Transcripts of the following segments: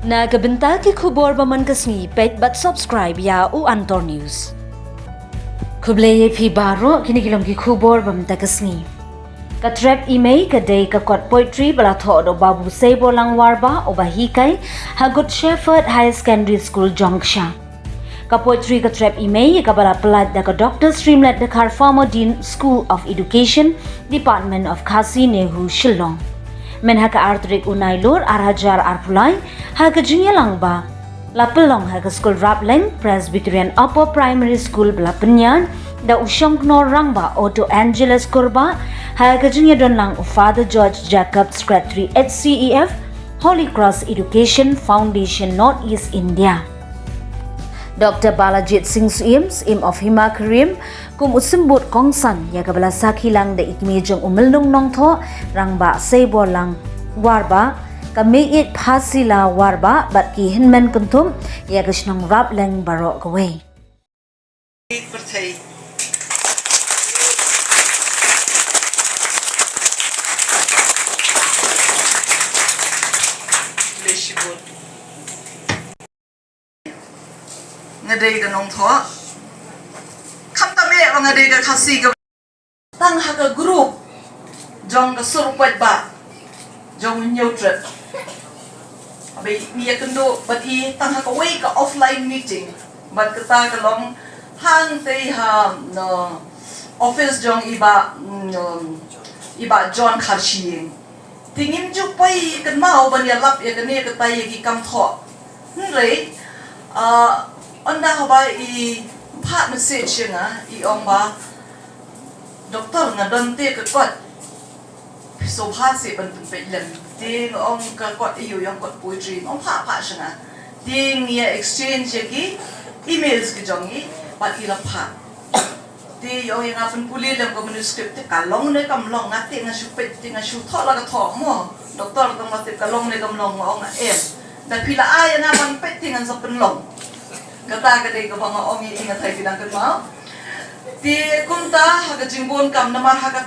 Nagabenta ki khubor baman kasni pet but subscribe ya u Antor News. Kubleye phi baro kini kilom ki khubor bamta kasni. Ka trap email ka day ka kot poetry bala tho do babu sebo langwarba o bahikai Hagot Shepherd High Secondary School Jongsha. Ka poetry ka trap email ka bala pelat da ka Dr. Streamlet da kar former Dean School of Education Department of Khasi Nehu Shillong. Men haka artrik unai lor arhajar arpulai haka junior langba lapelong haka school Raplang Presbyterian Upper Primary School Belapenyan da usyong nor rangba Otto Angeles Kurba haka junior don lang Father George Jacob Secretary HCEF Holy Cross Education Foundation Northeast India. Dr. Balajit Singh Suims, Im of Himakarim, kum usimbut kongsan ya kabala sakilang da ikmejong umilnong nong tho rangba sebo lang warba kameit phasila warba bat ki hinmen kuntum ya kashnong rap lang baro kawe. Ngadai da nong tho kham ta me wa ngadai da khasi ga tang ha ga group jong ga sur kwat ba jong neutral abai mi ya kendo bat I tang ha ka wei ka offline meeting bat ka ta ka long hang te ha no office jong iba John Kharshi tingim ju pai kan mau ban ya lap ya kan ne ka tai ki kam tho rei Anda haba I part message nga I ong ba doktor nga don te ka kot so pha se ban tum pe len te ong ka kot yu yang kot poetry ong pha nga ting ya exchange ki emails ki jong I ba I la pha te yo yang apun puli lam ko manuscript te kalong ne kam long nga te nga shu pe te nga shu tho la ka tho mo doktor tong ma te kalong ne kam long ong em da pila ay nga ban pe te nga sa pen long kata kadai ka banga ongi ingat hai bidang kan mau ti kunta haga jingbon kam namar haga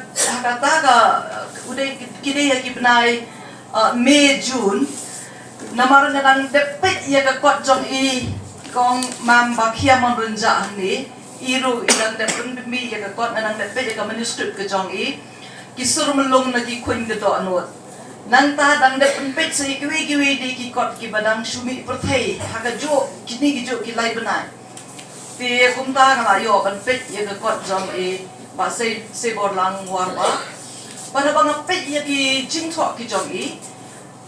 ta ka udai kide ya kibnai May June namar nang depet ya ka kot jong I kong mam bakhia mon runja ni iru ilang depet mi ya ka kot nang depet ya ka manuscript ka jong I kisur melong na ki kuin ka do anot nang ta dang de pet sa kiwi de ki kot ki badang shumi perthai haga jo kini ki jo ki lai banai te kum ta ka yo ban pet ye ka kot jom E ba se bor lang war ba bana bang pet ye ki jing tho ki jom I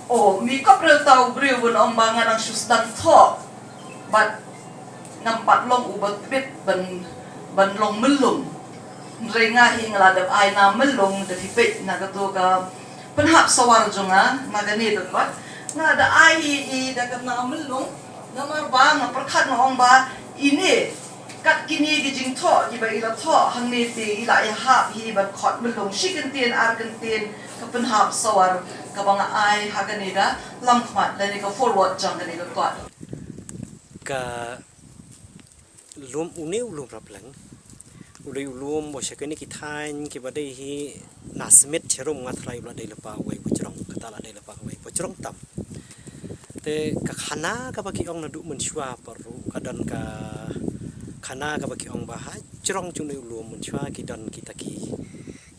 o mi kop re tau bre bun om ba ngang shus dan tho bat ngam pat long u bat pet ban long melung renga hing la de ai na melung de ti pet na ka to ka penhap sawar jonga magani do kot na da ai I da kan na melung namar ba na prakhat na ong ba ini kat kini gi jing tho gi ba ila tho hang ne ti ila ya ha hi ba khot melung shikin tien ar kan tien ka penhap sawar ka bang ai ha kan ni da lam khmat la ni ka forward jong kan ni ka kot ka lum uneu lum raplang ulai ulum bo shakani ki thain ki badai hi nasmet cherum ngathlai la dei lapa wai pocrong kata la dei lapa wai pocrong tam te ka khana ka baki ong na du mun shwa paru kadan ka khana ka baki ong ba ha chrong chung nei ulum mun shwa ki dan ki taki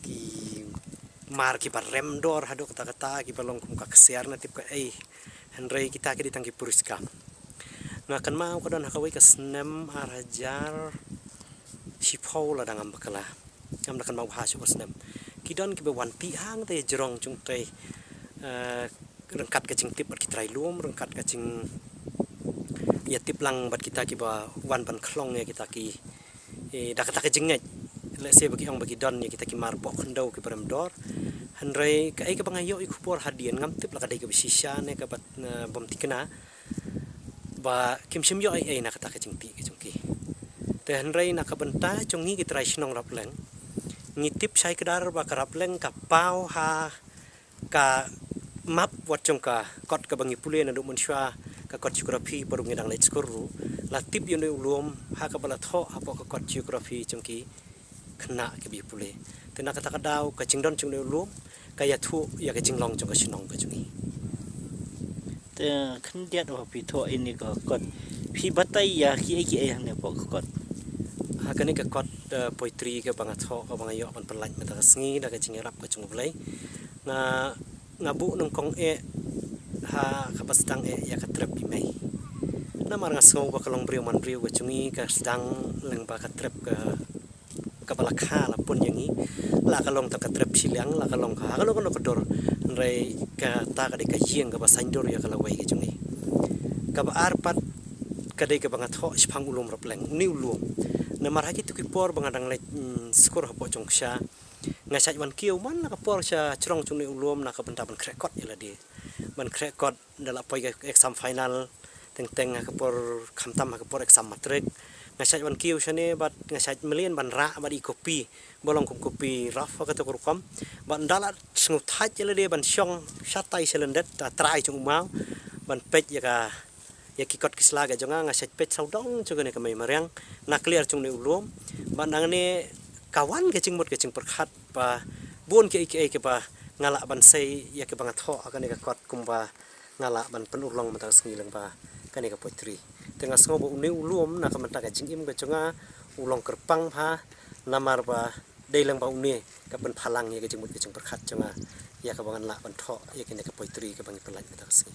ki mar ki par rem dor hadu kata kata ki balong kum ka kser na tip ka ei henrei kita ki ditang ki puriska ngakan mau kadan hakawai ka snem arajar Shipau la dangam bakala am nakan mau hasu wasnam kidon ki be wan pi hang te jrong chung te rengkat ka jing tip bat kitrai lum rengkat ka jing ya tip lang bat kita ki ba wan ban khlong ya kita ki da kata ka jing ngai le se bagi ong bagi don ya kita ki mar bok ndau ki param dor hanrei ka ai ka bangayo I khupor hadian ngam tip la ka dei ka bisisha ne ka bat bom tikna ba kim sim yo ai na kata ka jing ti ka jung ki te henrei na ka benta chongi ki trai snong rapleng ngitip sai kedar ba ka rapleng ka pau ha ka map wat chong ka kot ka bangi pule na du monswa ka kot geografi paru ngedang le skuru la tip yo ne ulum ha ka bala tho ha ka kot geografi chongki khna ke bi pule te na ka ta ka dau ka chingdon chung ne ulum ka ya thu ya ka jinglong chong ka snong ka chungi kan dia do pi tho ini ko kot pi batai ya ki ai ne po kot hakani ka kot poetry ka banga tho ka banga yo ban pelaj mata sngi da ka jingerap ka chung blai nga bu nung kong ha ka pastang ya ka trap bi mai na mar nga sngo ba kalong briu man briu ka chungi ka sedang leng ba ka trap ka balakha la pun yang ni la ka long ta ka trap silang la ka long ka long ko dor rei ka ta ka de ka hieng ka ba sain dor ya ka la wai ka chungi ka ba arpat ka de ka banga tho spang ulum rap leng ni ulum na mar haki tu ki por banga dang le skor hapo chong sha nga saj wan kiu man na ka por sha chrong chung ni ulum na ka banta ban krekot ila di ban krekot dala poi exam final teng ka por khamtam ka por exam matrik ngasaj wan kiu shane bat ngasaj million ban ra bat I kopi bolong kum kopi raf ka to kom ban dala sngu thaj le de ban shong shatai selendet ta trai chung mau ban pej ya ki kot kisla ga jonga ngasaj pej saudong chung ne ka mai mariang na clear chung ne ulum ban nang ne kawan ke ching mot ke ching perkhat pa bon ke ke pa ngala ban sei ya ke bangat ho ka ne ka kot kum ba ngala ban penulong mata sngi lang ba ka ne ka poetry tengah sengobo uni ulum na kamenta ka jingim ka chunga ulong kerpang pha namar ba deilang ba uni ka pen phalang ye ka jingmut ka chung perkhat chunga ya ka bangan la ban tho ye kene ka poetry ka bangi pelaj ka si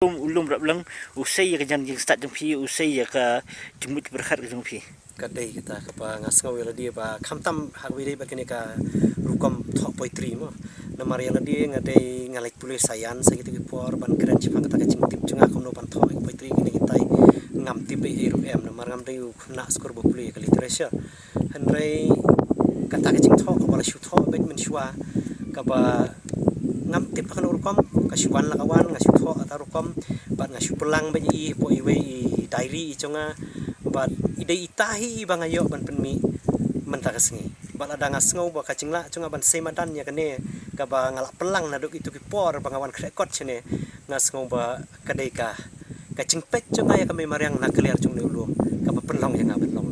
ulum rap lang usai ya kan jing start jong pi usai ya ka jumut berkhat jong pi ka dei kita ka pa ngasngau ya dia ba khamtam hagwi dei ba kene ka rukom tho poetry mo namar ya dia ngadei ngalek pulis sayan sa gitu por ban keren chipang ka jingtip chunga kono ban tho poetry kene kita ngam tipe ru em namar ngam dei na skor bo puli ka literature hanrei kata ka jing tho ka bala shu tho bet men shwa ka ba ngam tip kan rukom ka shwan la kawan nga shu tho ata rukom ban nga shu pelang ba I po iwe diary chunga bat idei itahi bang ayo ban penmi menta kasngi bal ada ngasngau ba kacingla chunga ban semadan ya kane ka ba ngala pelang na duk itu ki por bangawan krekot chene ngasngau ba kadai ka kacing pek chunga ya kami mariang na clear chung ni ulum ka ba penlong ya ngaben long